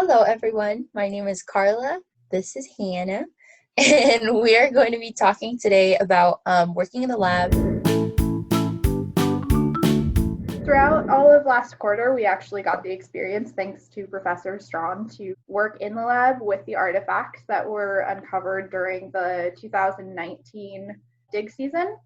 Hello, everyone. My name is Carla. This is Hannah, and we are going to be talking today about working in the lab. Throughout all of last quarter, we actually got the experience, thanks to Professor Strawn, to work in the lab with the artifacts that were uncovered during the 2019 dig season.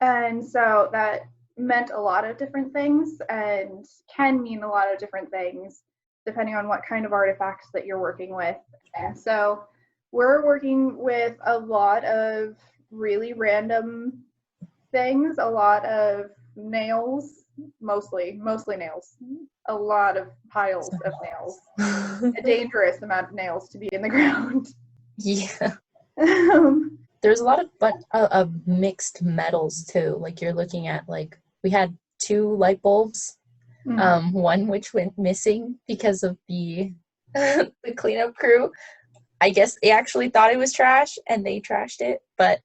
And so that meant a lot of different things and can mean a lot of different things depending on what kind of artifacts that you're working with. And so we're working with a lot of really random things, a lot of nails, mostly nails, a lot of piles of nails, a dangerous amount of nails to be in the ground. Yeah. There's a lot of mixed metals too. Like you're looking at, like, we had 2 light bulbs, one which went missing because of the the cleanup crew. I guess they actually thought it was trash and they trashed it, but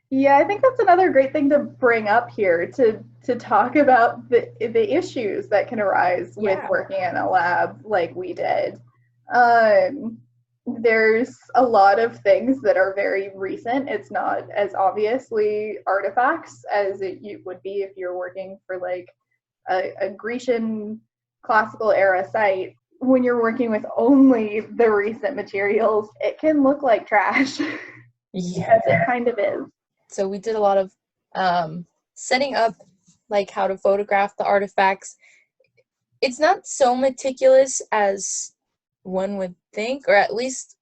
yeah, I think that's another great thing to bring up here to talk about the issues that can arise with working in a lab like we did. There's a lot of things that are very recent. It's not as obviously artifacts as it would be if you're working for like a Grecian classical era site. When you're working with only the recent materials, it can look like trash. Yeah. Because it kind of is. So we did a lot of setting up, like, how to photograph the artifacts. It's not so meticulous as one would think, or at least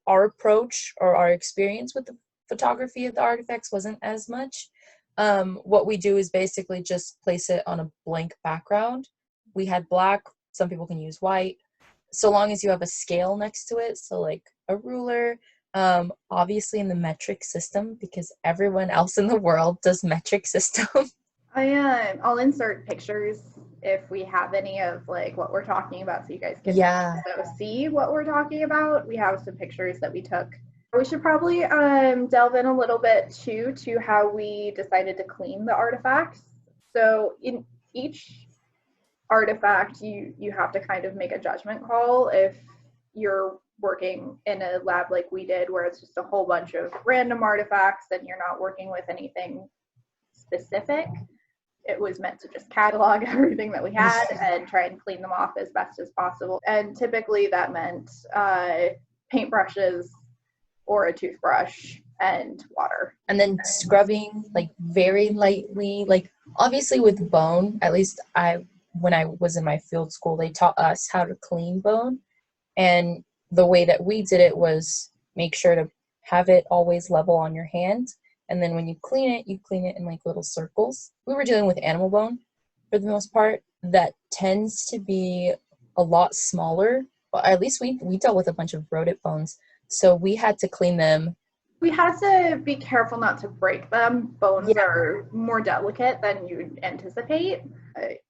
our approach or our experience with the photography of the artifacts wasn't as much. What we do is basically just place it on a blank background. We had black, some people can use white, so long as you have a scale next to it, so like a ruler, obviously in the metric system, because everyone else in the world does metric system. I'll insert pictures if we have any of like what we're talking about, so you guys can see what we're talking about. We have some pictures that we took. We should probably delve in a little bit too to how we decided to clean the artifacts. So in each artifact, you have to kind of make a judgment call. If you're working in a lab like we did, where it's just a whole bunch of random artifacts and you're not working with anything specific, it was meant to just catalog everything that we had and try and clean them off as best as possible. And typically that meant paintbrushes or a toothbrush and water. And then scrubbing, like, very lightly. Like, obviously with bone, at least when I was in my field school, they taught us how to clean bone. And the way that we did it was make sure to have it always level on your hand. And then when you clean it in like little circles. We were dealing with animal bone for the most part. That tends to be a lot smaller. But at least we dealt with a bunch of rodent bones. So we had to clean them. We had to be careful not to break them. Bones are more delicate than you'd anticipate.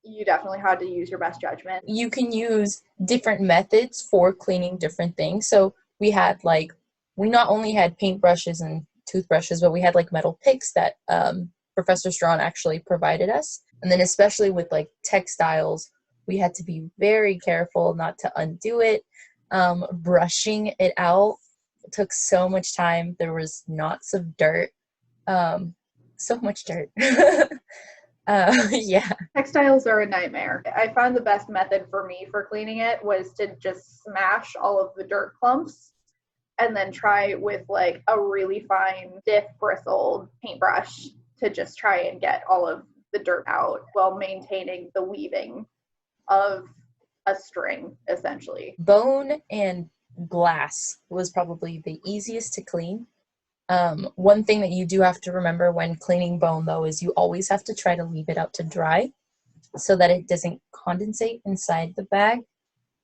You definitely had to use your best judgment. You can use different methods for cleaning different things. So we not only had paintbrushes and toothbrushes, but we had like metal picks that Professor Strawn actually provided us. And then especially with like textiles, we had to be very careful not to undo it. Brushing it out took so much time. There was knots of dirt, so much dirt. Yeah. Textiles are a nightmare. I found the best method for me for cleaning it was to just smash all of the dirt clumps and then try with like a really fine, stiff, bristled paintbrush to just try and get all of the dirt out while maintaining the weaving of a string, essentially. Bone and glass was probably the easiest to clean. One thing that you do have to remember when cleaning bone, though, is you always have to try to leave it out to dry so that it doesn't condensate inside the bag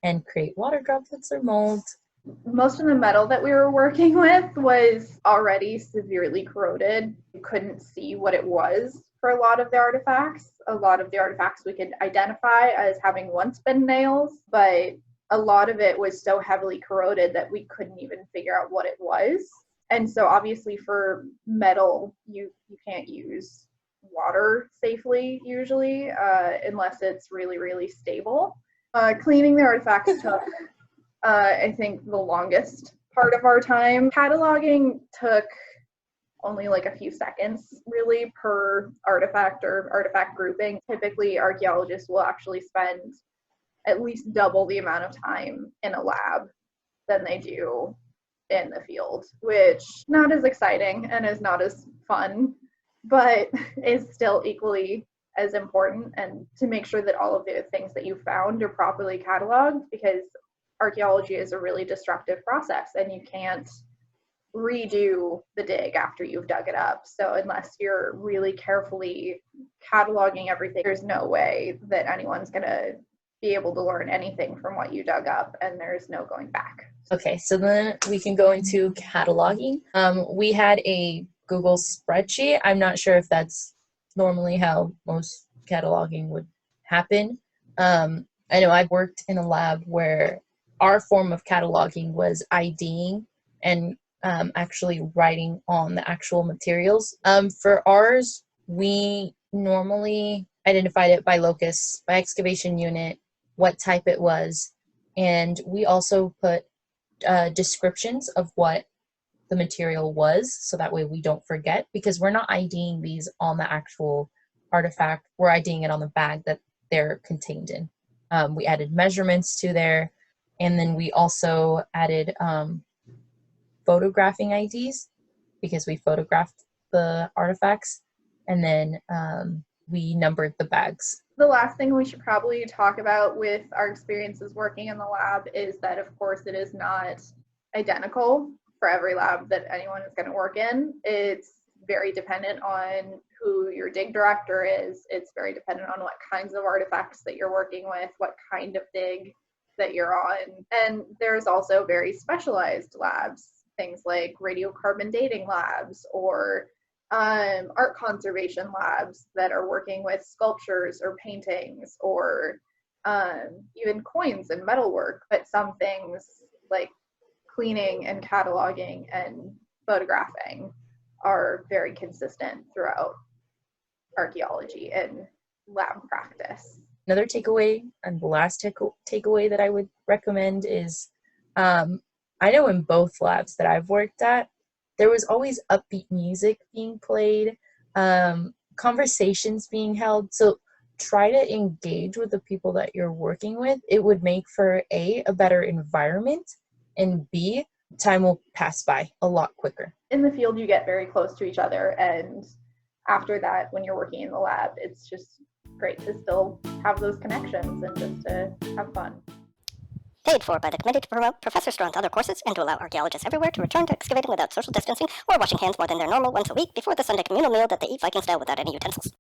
and create water droplets or mold. Most of the metal that we were working with was already severely corroded. You couldn't see what it was for a lot of the artifacts. A lot of the artifacts we could identify as having once been nails, but a lot of it was so heavily corroded that we couldn't even figure out what it was. And so obviously for metal, you can't use water safely usually, unless it's really, really stable. Cleaning the artifacts took I think the longest part of our time. Cataloging took only like a few seconds really per artifact or artifact grouping. Typically, archaeologists will actually spend at least double the amount of time in a lab than they do in the field, which not as exciting and is not as fun, but is still equally as important, and to make sure that all of the things that you found are properly cataloged, because archaeology is a really destructive process and you can't redo the dig after you've dug it up. So unless you're really carefully cataloging everything, there's no way that anyone's going to be able to learn anything from what you dug up, and there's no going back. Okay, so then we can go into cataloging. We had a Google spreadsheet. I'm not sure if that's normally how most cataloging would happen. I know I've worked in a lab where our form of cataloging was IDing and actually writing on the actual materials. For ours, we normally identified it by locus, by excavation unit, what type it was, and we also put descriptions of what the material was, so that way we don't forget, because we're not IDing these on the actual artifact, we're IDing it on the bag that they're contained in. We added measurements to there, and then we also added photographing IDs, because we photographed the artifacts, and then we numbered the bags. The last thing we should probably talk about with our experiences working in the lab is that, of course, it is not identical for every lab that anyone is going to work in. It's very dependent on who your dig director is. It's very dependent on what kinds of artifacts that you're working with, what kind of dig that you're on. And there's also very specialized labs, things like radiocarbon dating labs or art conservation labs that are working with sculptures or paintings or even coins and metalwork. But some things like cleaning and cataloging and photographing are very consistent throughout archaeology and lab practice. Another takeaway, and the last takeaway that I would recommend is, I know in both labs that I've worked at, there was always upbeat music being played, conversations being held. So try to engage with the people that you're working with. It would make for a better environment, and B, time will pass by a lot quicker. In the field, you get very close to each other, and after that, when you're working in the lab, it's just great to still have those connections and just to have fun. Paid for by the committee to promote Professor Strawn's other courses and to allow archaeologists everywhere to return to excavating without social distancing or washing hands more than their normal once a week before the Sunday communal meal that they eat Viking style without any utensils.